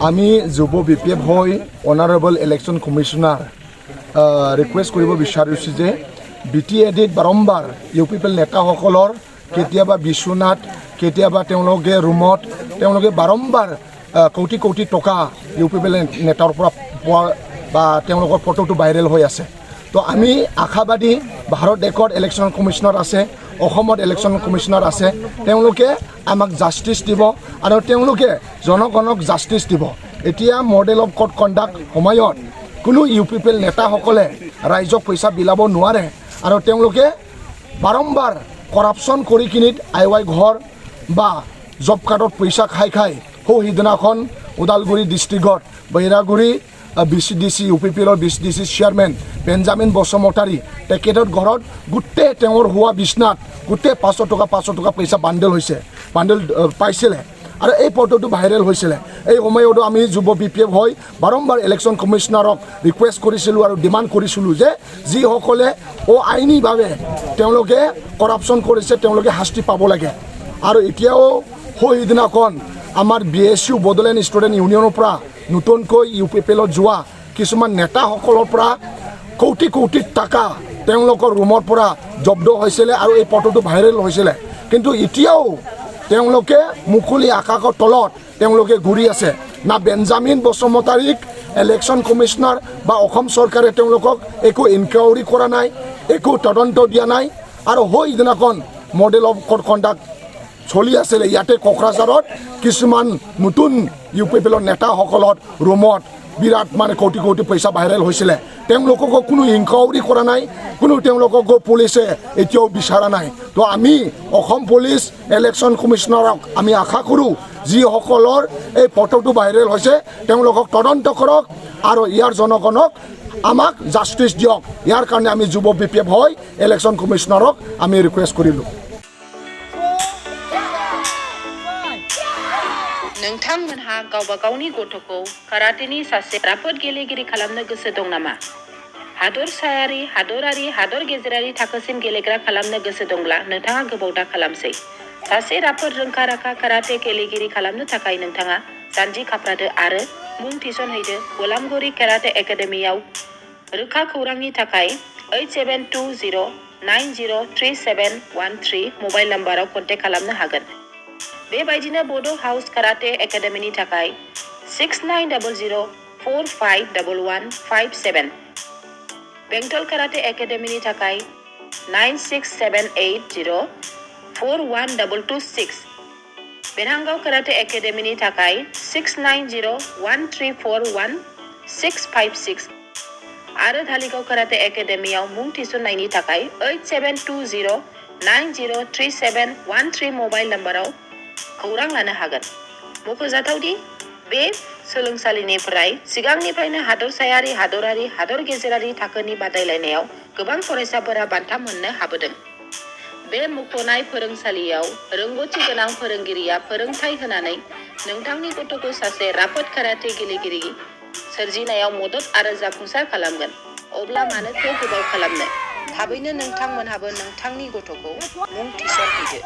আমি যুৱ BPF হৈ অনাৰেবল ইলেকশ্যন কমিশ্যনাৰ ৰিকুৱেষ্ট কৰিব বিচাৰিছোঁ যে BTADত বাৰম্বাৰ UPPL নেতাসকলৰ কেতিয়াবা বিশ্বনাথ কেতিয়াবা তেওঁলোকে ৰুমত তেওঁলোকে বাৰম্বাৰ কোটি কোটি টকা UPPL নেতাৰ পৰা পোৱা বা তেওঁলোকৰ ফটোটো ভাইৰেল হৈ আছে। তো আমি আশাবাদী ভাৰত দেশত ইলেকশ্যন কমিশ্যনাৰ আছে, অসমত ইলেকশ্যন কমিশ্যনাৰ আছে, তেওঁলোকে আমাক জাষ্টিছ দিব আৰু তেওঁলোকে জনগণক জাষ্টিছ দিব। এতিয়া মডেল অফ কোড কণ্ডাক্ট সময়ত কোনো UPPL নেতাসকলে ৰাইজক পইচা বিলাব নোৱাৰে আৰু তেওঁলোকে বাৰম্বাৰ কৰাপশ্যন কৰি কিনি IY ঘৰ বা জব কাৰ্ডত পইচা খাই সিদিনাখন ওদালগুৰি ডিষ্ট্ৰিক্টত বৈৰাগুৰি BCDC UPPLৰ BCDC chairman Benjamin Basumatary তেখেতৰ ঘৰত গোটেই তেওঁৰ হোৱা বিছনাত গোটেই 500 টকা পইচা বান্ডেল পাইছিলে আৰু এই ফটোটো ভাইৰেল হৈছিলে। এই সময়তো আমি যুৱ BPF হৈ বাৰম্বাৰ ইলেকশ্যন কমিশ্যনাৰক ৰিকুৱেষ্ট কৰিছিলোঁ আৰু ডিমাণ্ড কৰিছিলোঁ যে যিসকলে আইনীভাৱে তেওঁলোকে কৰাপশ্যন কৰিছে তেওঁলোকে শাস্তি পাব লাগে। আৰু এতিয়াও সেইদিনাখন আমাৰ BSU বড়োলেণ্ড ষ্টুডেণ্ট ইউনিয়নৰ পৰা নতুনকৈ UPPLত যোৱা কিছুমান নেতাসকলৰ পৰা কোটি কোটি টকা তেওঁলোকৰ ৰুমৰ পৰা জব্দ হৈছিলে আৰু এই ফটোটো ভাইৰেল হৈছিলে। কিন্তু এতিয়াও তেওঁলোকে মুকলি আকাশৰ তলত তেওঁলোকে ঘূৰি আছে। না বেঞ্জামিন বসুমতাৰীক ইলেকশ্যন কমিশ্যনাৰ বা অসম চৰকাৰে তেওঁলোকক একো ইনকুৱাৰী কৰা নাই, একো তদন্ত দিয়া নাই। আৰু সেইদিনাখন মডেল অফ কোড কণ্ডাক্ট চলি আছিলে ইয়াতে কোকৰাঝাৰত কিছুমান নতুন UPPLৰ নেতাসকলৰ ৰুমত বিৰাট কোটি কোটি পইচা ভাইৰেল হৈছিলে। তেওঁলোককো কোনো ইনকুৱাৰী কৰা নাই, কোনো তেওঁলোককো পুলিচে এতিয়াও বিচৰা নাই। তো আমি অসম পুলিচ ইলেকশ্যন কমিশ্যনাৰক আমি আশা কৰোঁ যিসকলৰ এই ফটোটো ভাইৰেল হৈছে তেওঁলোকক তদন্ত কৰক আৰু ইয়াৰ জনগণক আমাক জাষ্টিছ দিয়ক। ইয়াৰ কাৰণে আমি যুৱ BPF হৈ ইলেকশ্যন কমিশ্যনাৰক আমি ৰিকুৱেষ্ট কৰিলোঁ। नोंथांमोनहा गावबा गावनि गथ'खौ काराटेनि सासे राफोद गेलेगिरि खालामनो गोसो दं नामा? हादरसायारि, हादरारि, हादर गेजेरारि थाखोसिम गेलेग्रा खालामनो गोसो दंब्ला नोंथाङा गोबाव दा खालामसै। सासे राफोद रोंखा-राखा काराटे गेलेगिरि खालामनो थाखाय नोंथाङा जानजि खाफ्रादो आरो मुं थिसनहैदो गलामगुरि काराटे एकाडेमियाव। रोखा खौरांनि थाखाय 8720903713 मबाइल नाम्बाराव कन्टेक्ट खालामनो हागोन। बेबायदिनो बड' हाउस काराटे एकाडेमिनि थाखाय 6900451157, बेंटल काराटे एकाडेमिनि थाखाय 9678041226, बेरहांगाव काराटे एकाडेमिनि थाखाय 6901341656 आरो धालिगाव काराटे एकाडेमियाव मुं थिसननायनि थाखाय 8720903713 मबाइल नाम्बाराव खौरां लानो हागोन। मख'जाथावदि बे सोलोंसालिनिफ्राय सिगांनिफ्रायनो हादरसायारि, हादरारि, हादर गेजेरारि थाखोनि बादायलायनायाव गोबां फरायसाफोरा बान्था मोननो हाबोदों। बे मुंख'नाय फोरोंसालियाव रोंग'थि गोनां फोरोंगिरिया फोरोंथाय होनानै नोंथांनि गथ'खौ सासे राफोद काराटे गेलेगिरि सोरजिनायाव मदद आरो जाफुंसार खालामगोन। अब्ला मानोथो गोबाव खालामनो? थाबैनो नोंथांमोनहाबो नोंथांनि गथ'खौ मुं थिसनहैदो।